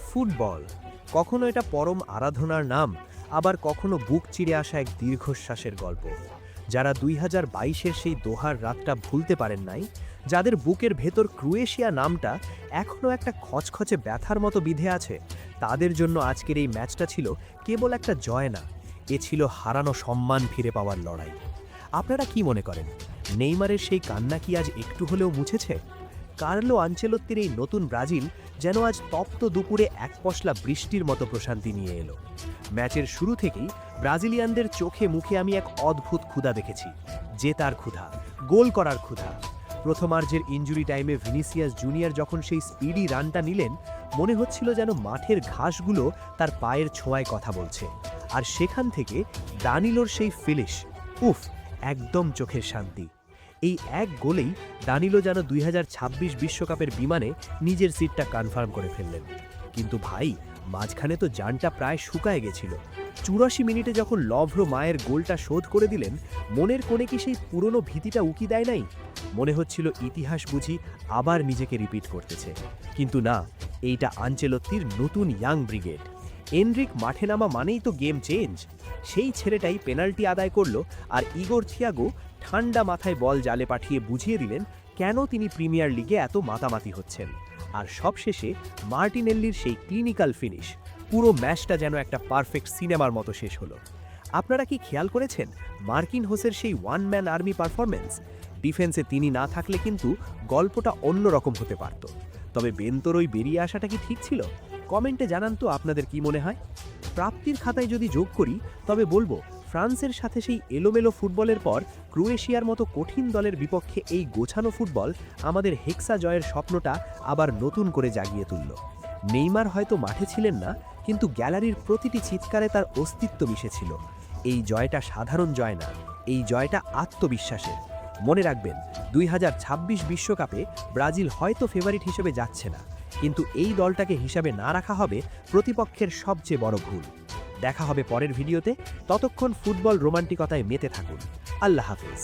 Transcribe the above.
Football. কখনো এটা পরম আরাধনার নাম, আবার কখনো বুক চিরে আসা এক দীর্ঘশ্বাসের গল্প। যারা 2022-এর সেই দোহার রাতটা ভুলতে পারেন নাই, যাদের বুকের ভেতর ক্রোয়েশিয়া নামটা এখনও একটা খচখচে ব্যথার মতো বিধে আছে, তাদের জন্য আজকের এই ম্যাচটা ছিল কেবল একটা জয় না, এ ছিল হারানো সম্মান ফিরে পাওয়ার লড়াই। আপনারা কি মনে করেন, নেইমারের সেই কান্না কি আজ একটু হলেও মুছেছে? কার্লো আনচেলত্তির এই নতুন ব্রাজিল যেন আজ তপ্ত দুপুরে এক পশলা বৃষ্টির মতো প্রশান্তি নিয়ে এলো। ম্যাচের শুরু থেকেই ব্রাজিলিয়ানদের চোখে মুখে আমি এক অদ্ভুত ক্ষুধা দেখেছি, জেতার ক্ষুধা, গোল করার ক্ষুধা। প্রথমার্ধের ইনজুরি টাইমে ভিনিসিয়াস জুনিয়র যখন সেই স্পিডি রানটা নিলেন, মনে হচ্ছিল যেন মাঠের ঘাসগুলো তার পায়ের ছোঁয়ায় কথা বলছে। আর সেখান থেকে দানিলোর সেই ফিনিশ, উফ, একদম চোখের শান্তি। এই এক গোলেই দানিলো যেন 2026 বিশ্বকাপের বিমানে নিজের সিটটা কনফার্ম করে ফেললেন। কিন্তু ভাই, মাঝখানে তো জানটা প্রায় শুকায় গেছিল। 84 মিনিটে যখন লভ্র মায়ের গোলটা শোধ করে দিলেন, মনের কোণে কি সেই পুরনো ভীতিটা উকি দেয় নাই? মনে হচ্ছিল ইতিহাস বুঝি আবার নিজেকে রিপিট করতেছে। কিন্তু না, এইটা আনচেলত্তির নতুন ইয়াং ব্রিগেড। এনরিক মাঠে নামা মানেই তো গেম চেঞ্জ। সেই ছেলেটাই পেনাল্টি আদায় করল, আর ইগোর থিয়াগো ঠান্ডা মাথায় বল জালে পাঠিয়ে বুঝিয়ে দিলেন কেন তিনি প্রিমিয়ার লিগে এত মাতামাতি হচ্ছেন। আর সবশেষে মার্টিনেল্লির সেই ক্লিনিক্যাল ফিনিশ, পুরো ম্যাচটা যেন একটা পারফেক্ট সিনেমার মতো শেষ হলো। আপনারা কি খেয়াল করেছেন মার্কিন হোসের সেই ওয়ান ম্যান আর্মি পারফরম্যান্স? ডিফেন্সে তিনি না থাকলে কিন্তু গল্পটা অন্যরকম হতে পারত। তবে বেন্তর ওই বেরিয়ে আসাটা কি ঠিক ছিল? কমেন্টে জানান তো আপনাদের কি মনে হয়। প্রাপ্তির খাতায় যদি যোগ করি, তবে বলবো ফ্রান্সের সাথে সেই এলোমেলো ফুটবলের পর ক্রোয়েশিয়ার মতো কঠিন দলের বিপক্ষে এই গোছানো ফুটবল আমাদের হেক্সা জয়ের স্বপ্নটা আবার নতুন করে জাগিয়ে তুলল। নেইমার হয়তো মাঠে ছিলেন না, কিন্তু গ্যালারির প্রতিটি চিৎকারে তার অস্তিত্ব মিশেছিল। এই জয়টা সাধারণ জয় না, এই জয়টা আত্মবিশ্বাসের। মনে রাখবেন, 2026 বিশ্বকাপে ব্রাজিল হয়তো ফেভারিট হিসেবে যাচ্ছে না, কিন্তু এই দলটাকে হিসাবে না রাখা হবে প্রতিপক্ষের সবচেয়ে বড় ভুল। দেখা হবে পরের ভিডিওতে। ততক্ষণ ফুটবল রোমান্টিকতায় মেতে থাকুন। আল্লাহ হাফেজ।